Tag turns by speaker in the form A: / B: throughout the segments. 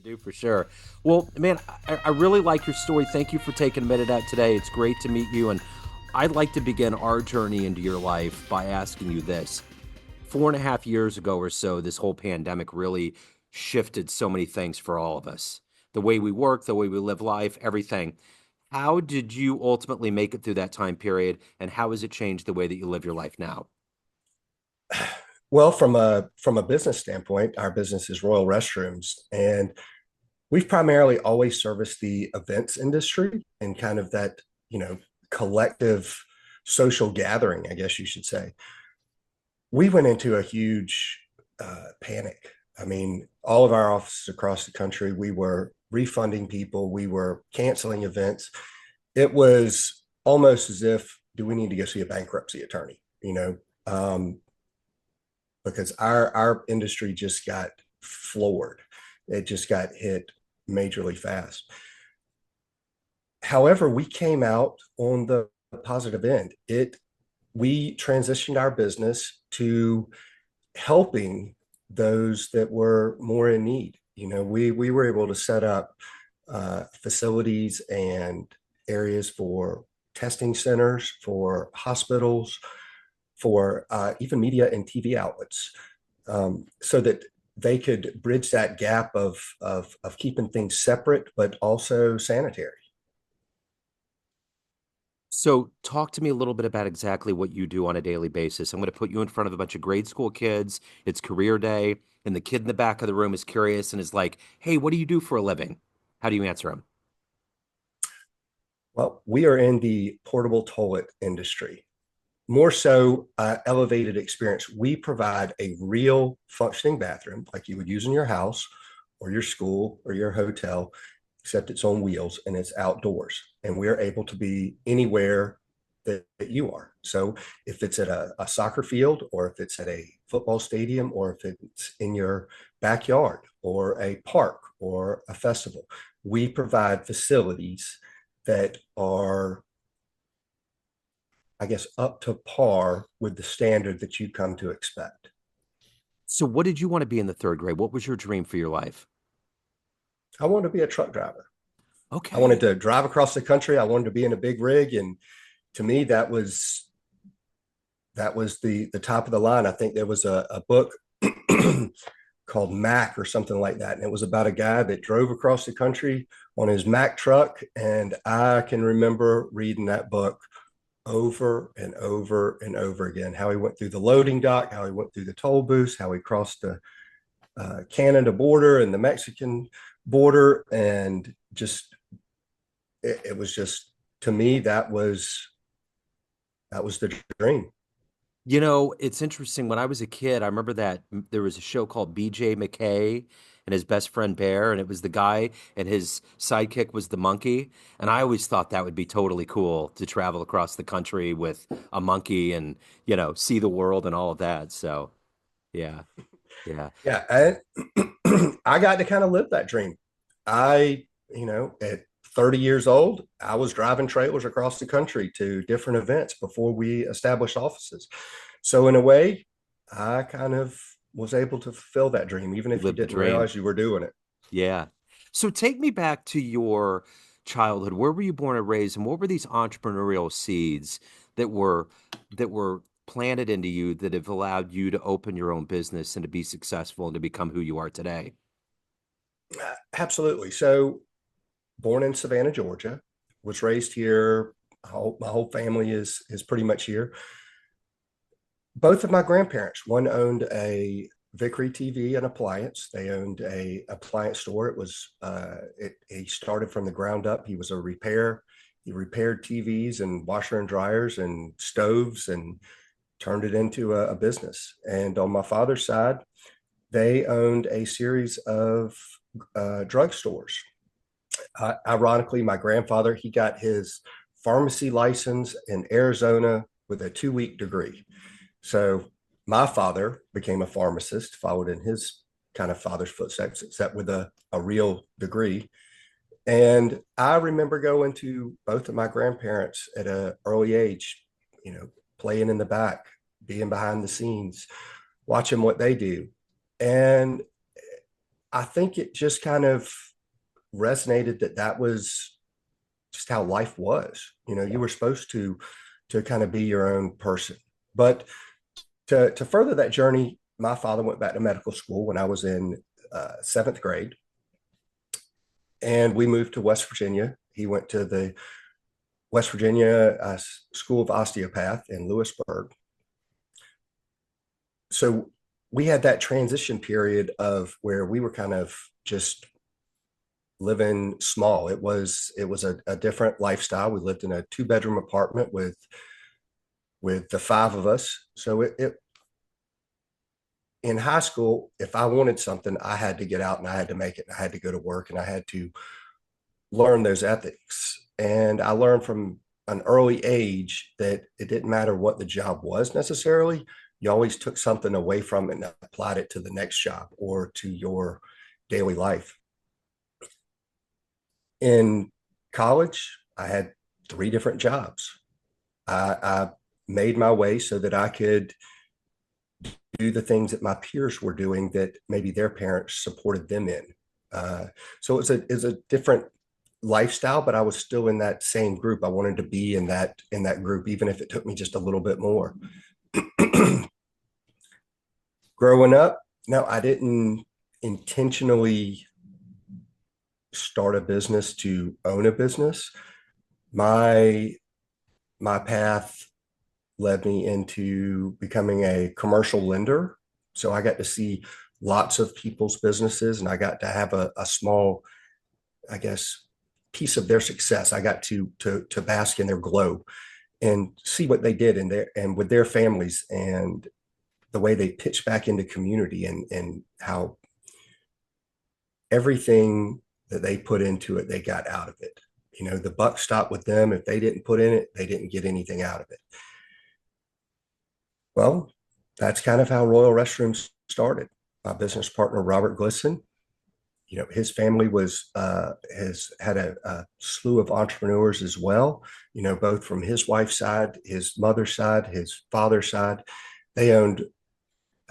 A: do for sure. Well, man, I really like your story. Thank you for taking a minute out today. It's great to meet you. And I'd like to begin our journey into your life by asking you this. 4.5 years ago or so, this whole pandemic really shifted so many things for all of us. The way we work, the way we live life, everything. How did you ultimately make it through that time period? And how has it changed the way that you live your life now?
B: Well, from a business standpoint, our business is Royal Restrooms, and we've primarily always serviced the events industry and kind of that, you know, collective social gathering, I guess you should say. We went into a huge panic. I mean, all of our offices across the country, we were refunding people, we were canceling events. It was almost as if, do we need to go see a bankruptcy attorney? Because our industry just got floored. It just got hit majorly fast. However, we came out on the positive end. It We transitioned our business to helping those that were more in need. We were able to set up facilities and areas for testing centers, for hospitals, for even media and TV outlets, so that they could bridge that gap of keeping things separate but also sanitary.
A: So, talk to me a little bit about exactly what you do on a daily basis. I'm going to put you in front of a bunch of grade school kids. It's career day, and the kid in the back of the room is curious and is like, "Hey, what do you do for a living?" How do you answer him?
B: Well, we are in the portable toilet industry, more so elevated experience. We provide a real functioning bathroom like you would use in your house or your school or your hotel, except it's on wheels and it's outdoors. And we're able to be anywhere that you are. So if it's at a soccer field, or if it's at a football stadium, or if it's in your backyard or a park or a festival, we provide facilities that are, I guess, up to par with the standard that you come to expect.
A: So, what did you want to be in the third grade? What was your dream for your life?
B: I wanted to be a truck driver. I wanted
A: Okay.
B: to drive across the country. I wanted to be in a big rig. And to me, that was the top of the line. I think there was a book called Mac or something like that. And it was about a guy that drove across the country on his Mac truck. And I can remember reading that book over and over and over again, how he went through the loading dock, how he went through the toll booths, how he crossed the Canada border and the Mexican border. And just, it was just, to me, that was the dream.
A: It's interesting. When I was a kid, I remember that there was a show called BJ McKay and his best friend Bear, and it was the guy and his sidekick was the monkey. And I always thought that would be totally cool to travel across the country with a monkey and, see the world and all of that. So, yeah, yeah.
B: Yeah. I got to kind of live that dream. At 30 years old, I was driving trailers across the country to different events before we established offices. So, in a way, I kind of was able to fulfill that dream, even
A: You
B: if you
A: lived the
B: didn't
A: dream.
B: realize you were doing it.
A: Yeah. So take me back to your childhood. Where were you born and raised, and what were these entrepreneurial seeds that were that were planted into you that have allowed you to open your own business and to be successful and to become who you are today?
B: Absolutely. So, born in Savannah, Georgia, was raised here. My whole family is pretty much here. Both of my grandparents, one owned a Vickery TV and appliance. They owned a appliance store. He started from the ground up. He repaired TVs and washer and dryers and stoves and turned it into a business. And on my father's side, they owned a series of drugstores. Ironically, my grandfather, he got his pharmacy license in Arizona with a 2 week degree. So my father became a pharmacist, followed in his kind of father's footsteps, except with a real degree. And I remember going to both of my grandparents at an early age, playing in the back, being behind the scenes, watching what they do. And I think it just kind of resonated that that was just how life was. You know, you
A: Yeah.
B: were supposed to kind of be your own person. But to further that journey, my father went back to medical school when I was in seventh grade, and we moved to West Virginia. He went to the West Virginia School of Osteopath in Lewisburg. So we had that transition period of where we were kind of just living small. It was a different lifestyle. We lived in a two-bedroom apartment with the five of us. So it in high school, if I wanted something, I had to get out and I had to make it. I had to go to work and I had to learn those ethics. And I learned from an early age that it didn't matter what the job was necessarily. You always took something away from it and applied it to the next job or to your daily life. In college, I had three different jobs. I made my way so that I could do the things that my peers were doing that maybe their parents supported them in. Uh, so it's a different lifestyle, but I was still in that same group. I wanted to be in that group, even if it took me just a little bit more. Growing up, no, I didn't intentionally start a business to own a business. My my path led me into becoming a commercial lender. So I got to see lots of people's businesses and I got to have a small, I guess, piece of their success. I got to bask in their glow and see what they did in their and with their families and the way they pitched back into community and how everything that they put into it, they got out of it. You know, the buck stopped with them. If they didn't put in it, they didn't get anything out of it. Well, that's kind of how Royal Restrooms started. My business partner, Robert Glisson, you know, his family has had a slew of entrepreneurs as well, you know, both from his wife's side, his mother's side, his father's side. They owned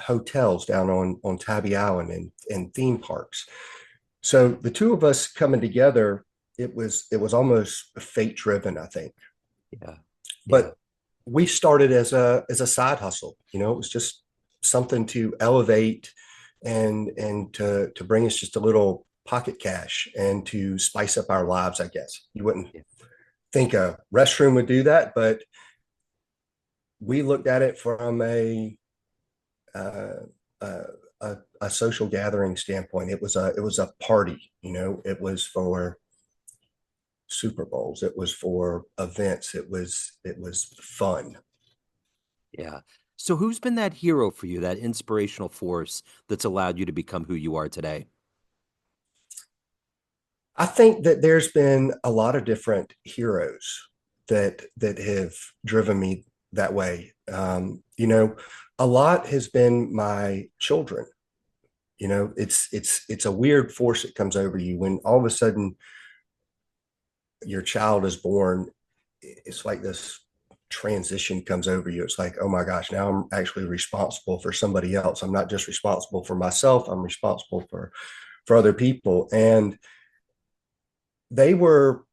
B: hotels down on Tabby Island and theme parks. So the two of us coming together, it was almost fate driven, I think.
A: Yeah. Yeah.
B: But we started as a side hustle. You know, it was just something to elevate and to bring us just a little pocket cash and to spice up our lives, I guess. You wouldn't
A: Yeah.
B: think a restroom would do that, but we looked at it from uh, uh, a social gathering standpoint. It was a party, you know. It was for Super Bowls. It was for events. It was fun.
A: Yeah. So who's been that hero for you, that inspirational force that's allowed you to become who you are today?
B: I think that there's been a lot of different heroes that have driven me that way. You know, a lot has been my children. You know, it's a weird force that comes over you when all of a sudden your child is born. It's like this transition comes over you. It's like, oh my gosh, now I'm actually responsible for somebody else. I'm not just responsible for myself. I'm responsible for other people. And they were,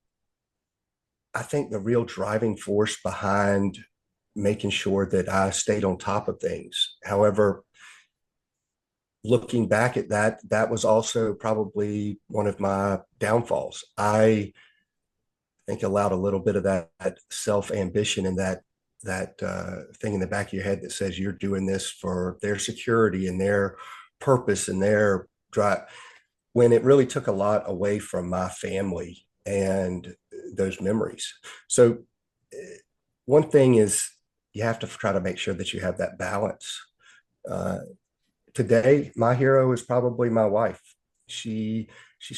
B: I think, the real driving force behind making sure that I stayed on top of things. However, looking back at that, that was also probably one of my downfalls. I think allowed a little bit of that self ambition and that thing in the back of your head that says you're doing this for their security and their purpose and their drive, when it really took a lot away from my family and those memories. So one thing is you have to try to make sure that you have that balance. Uh, Today, my hero is probably my wife. She's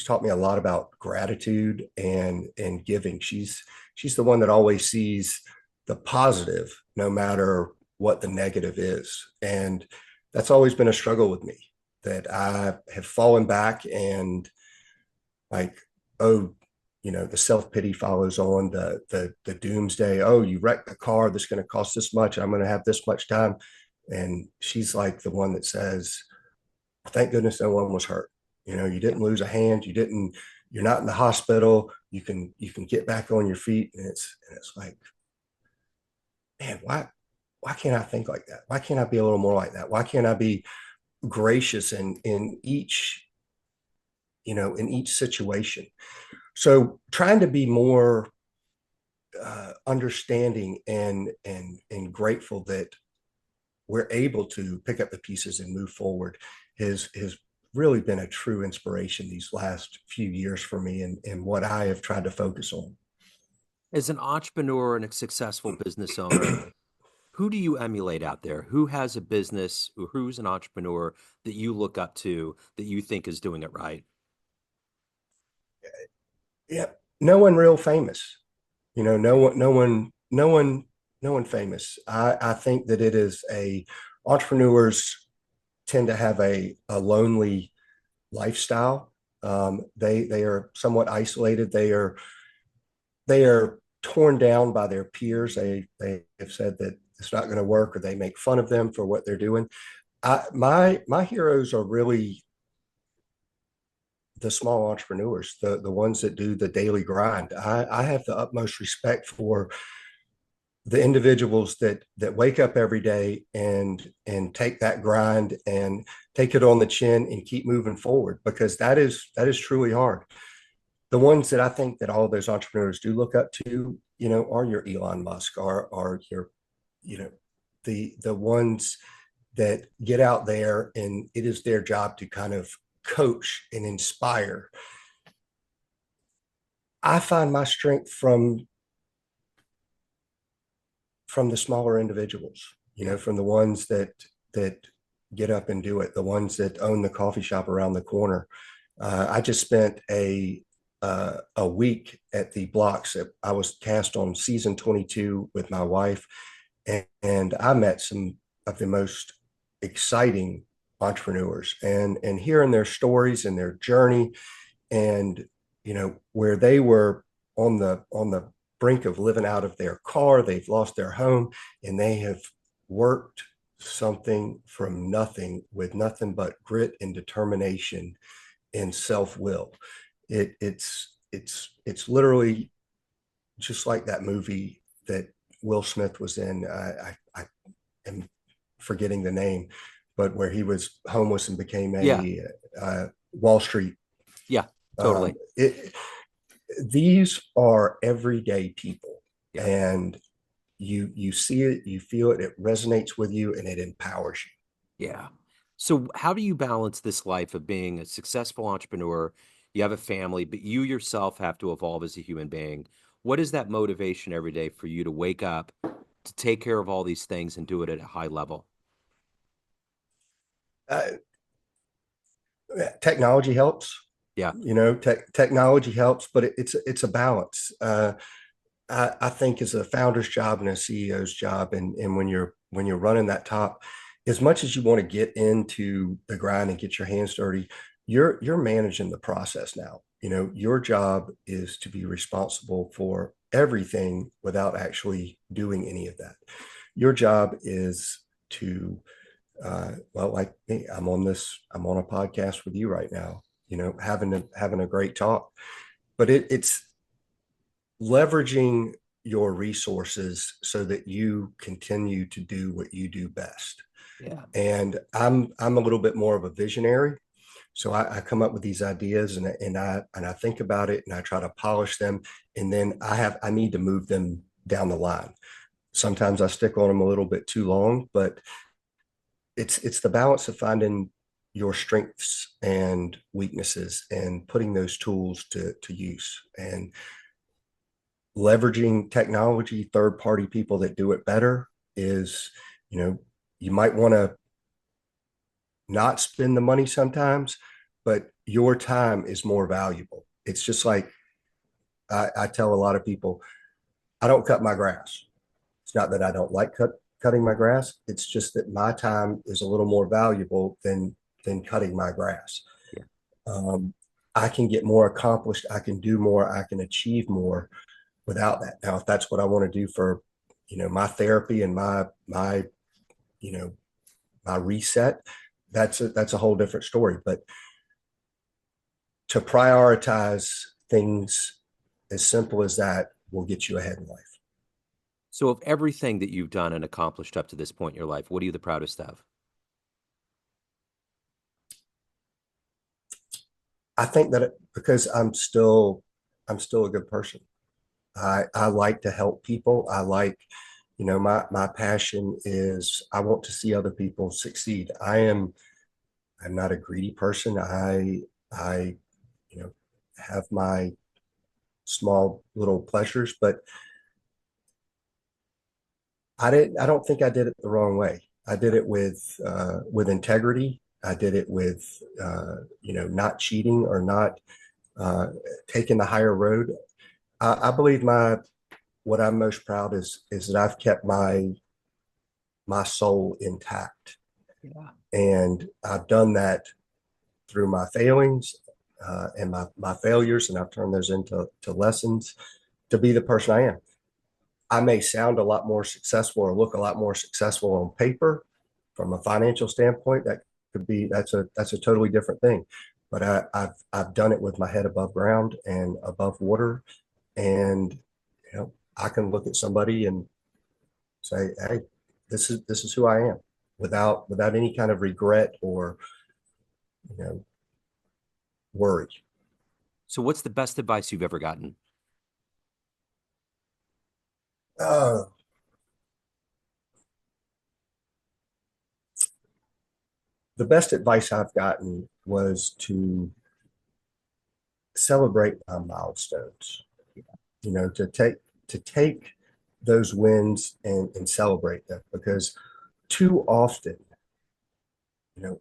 B: taught me a lot about gratitude and giving. She's the one that always sees the positive, no matter what the negative is. And that's always been a struggle with me, that I have fallen back and like, oh, you know, the self-pity follows on the doomsday. Oh, you wrecked the car, that's going to cost this much, I'm going to have this much time. And she's like the one that says, thank goodness no one was hurt. You
A: Yeah.
B: didn't lose a hand. You're not in the hospital. You can get back on your feet. And it's like, man, why can't I think like that? Why can't I be a little more like that? Why can't I be gracious in each situation? So trying to be more understanding and grateful that we're able to pick up the pieces and move forward has really been a true inspiration these last few years for me and what I have tried to focus on.
A: As an entrepreneur and a successful business owner, who do you emulate out there? Who has a business or who's an entrepreneur that you look up to that you think is doing it right?
B: Yeah, no one real famous. No one famous. I think that it is a entrepreneurs tend to have a lonely lifestyle. They are somewhat isolated. They are torn down by their peers. They have said that it's not going to work, or they make fun of them for what they're doing. My heroes are really the small entrepreneurs, the ones that do the daily grind. I have the utmost respect for the individuals that wake up every day and take that grind and take it on the chin and keep moving forward, because that is truly hard. The ones that I think that all of those entrepreneurs do look up to, are your Elon Musk, are your, you know, the ones that get out there and it is their job to kind of coach and inspire. I find my strength from the smaller individuals,
A: Yeah.
B: from the ones that get up and do it, the ones that own the coffee shop around the corner. I just spent a week at the blocks. I was cast on season 22 with my wife, and I met some of the most exciting entrepreneurs, and hearing their stories and their journey, and where they were on the brink of living out of their car. They've lost their home, and they have worked something from nothing with nothing but grit and determination and self-will. It's literally just like that movie that Will Smith was in. I am forgetting the name, but where he was homeless and became
A: Yeah.
B: a Wall Street.
A: Yeah.
B: Um,
A: Totally.
B: it, these are everyday people,
A: Yeah.
B: and you see it, you feel it, it resonates with you, and it empowers you.
A: Yeah. So how do you balance this life of being a successful entrepreneur? You have a family, but you yourself have to evolve as a human being. What is that motivation every day for you to wake up, to take care of all these things and do it at a high level?
B: Uh, Technology helps.
A: Yeah.
B: Technology helps, but it's a balance. I think as a founder's job and a CEO's job, and when you're running that top, as much as you want to get into the grind and get your hands dirty, you're managing the process now. Your job is to be responsible for everything without actually doing any of that. Your job is to, well, like me, I'm on a podcast with you right now, having a great talk. But it's leveraging your resources so that you continue to do what you do best.
A: Yeah.
B: And I'm a little bit more of a visionary. So I come up with these ideas, and I think about it, and I try to polish them. And then I need to move them down the line. Sometimes I stick on them a little bit too long, but it's the balance of finding your strengths and weaknesses and putting those tools to use, and leveraging technology. Third party people that do it better is, you know you might want to not spend the money sometimes, but your time is more valuable. It's just like I tell a lot of people, I don't cut my grass. It's not that I don't like cutting my grass. It's just that my time is a little more valuable than cutting my grass.
A: Yeah.
B: Um, I can get more accomplished. I can do more. I can achieve more without that. Now, if that's what I want to do for, my therapy and my you know my reset, that's a whole different story. But to prioritize things as simple as that will get you ahead in life.
A: So, of everything that you've done and accomplished up to this point in your life, what are you the proudest of?
B: I think that because I'm still a good person. I like to help people. I like, my passion is I want to see other people succeed. I'm not a greedy person. I, you know, have my small little pleasures, but I don't think I did it the wrong way. I did it with integrity. I did it with, not cheating or not uh, taking the higher road. I believe what I'm most proud is that I've kept my soul intact,
A: Yeah.
B: and I've done that through my failings and my failures, and I've turned those into lessons to be the person I am. I may sound a lot more successful or look a lot more successful on paper from a financial standpoint. That's a totally different thing. But I've done it with my head above ground and above water, and I can look at somebody and say, "Hey, this is who I am," without any kind of regret or you know worry.
A: So, what's the best advice you've ever gotten?
B: Uh, the best advice I've gotten was to celebrate my milestones. To take those wins and celebrate them, because too often,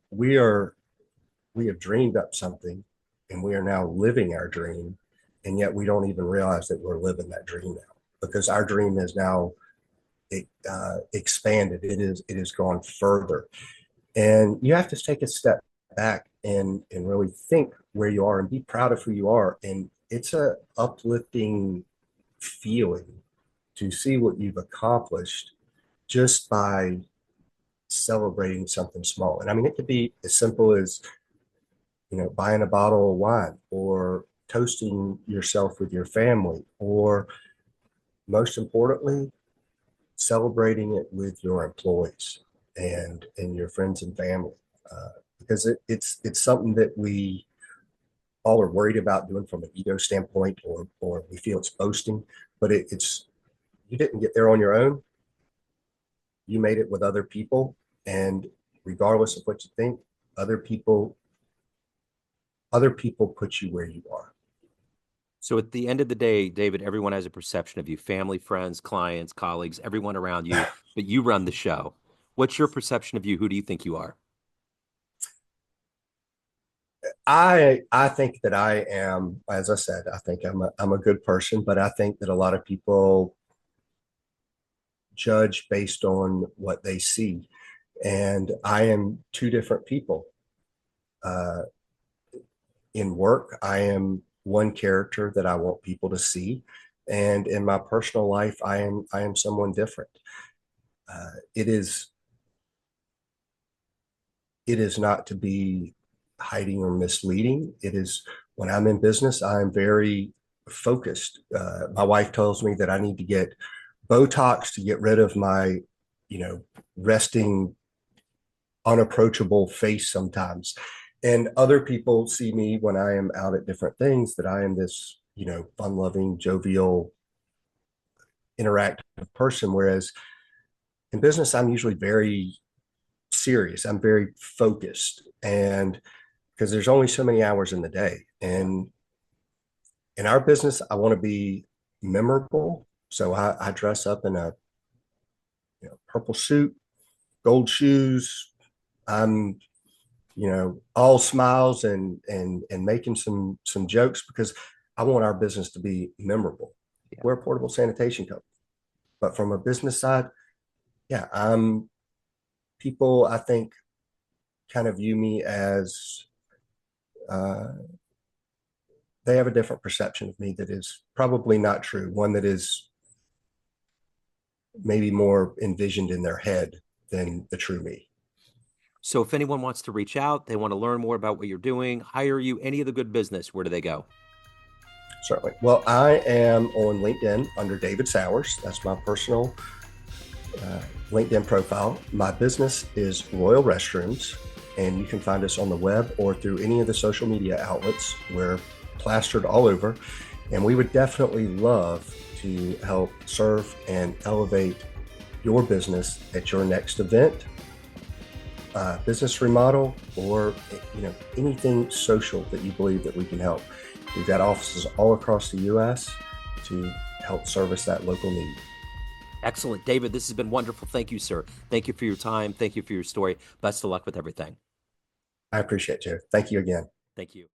B: we have dreamed up something and we are now living our dream, and yet we don't even realize that we're living that dream now because our dream is now expanded. It has gone further, and you have to take a step back and really think where you are and be proud of who you are. And it's a uplifting feeling to see what you've accomplished just by celebrating something small. And I mean, it could be as simple as, buying a bottle of wine or toasting yourself with your family, or most importantly, celebrating it with your employees and your friends and family. Because it's something that we all are worried about doing from an ego standpoint, or we feel it's boasting, but it's you didn't get there on your own. You made it with other people, and regardless of what you think, other people other people put you where you are.
A: So, at the end of the day, David, everyone has a perception of you: family, friends, clients, colleagues, everyone around you, but you run the show. What's your perception of you? Who do you think you are?
B: I think that I am, as I said, I think I'm a good person, but I think that a lot of people judge based on what they see, and I am two different people. Uh, in work, I am one character that I want people to see, and in my personal life, I am someone different. It is not to be hiding or misleading. It is when I'm in business, I'm very focused. My wife tells me that I need to get Botox to get rid of my, resting, unapproachable face sometimes. And other people see me when I am out at different things that I am this, fun loving, jovial, interactive person. Whereas in business, I'm usually very serious. I'm very focused. And because there's only so many hours in the day. And in our business, I want to be memorable. So I dress up in a purple suit, gold shoes. I'm all smiles and making some jokes because I want our business to be memorable.
A: Yeah.
B: We're a portable sanitation company, but from a business side, yeah, I'm people I think kind of view me as uh, they have a different perception of me that is probably not true. One that is maybe more envisioned in their head than the true me.
A: So if anyone wants to reach out, they want to learn more about what you're doing, hire you, any of the good business, where do they go?
B: Certainly. Well, I am on LinkedIn under David Sauers. That's my personal LinkedIn profile. My business is Royal Restrooms, and you can find us on the web or through any of the social media outlets. We're plastered all over, and we would definitely love to help serve and elevate your business at your next event, business remodel, or anything social that you believe that we can help. We've got offices all across the U.S. to help service that local need.
A: Excellent. David, this has been wonderful. Thank you, sir. Thank you for your time. Thank you for your story. Best of luck with everything.
B: I appreciate you. Thank you again.
A: Thank you.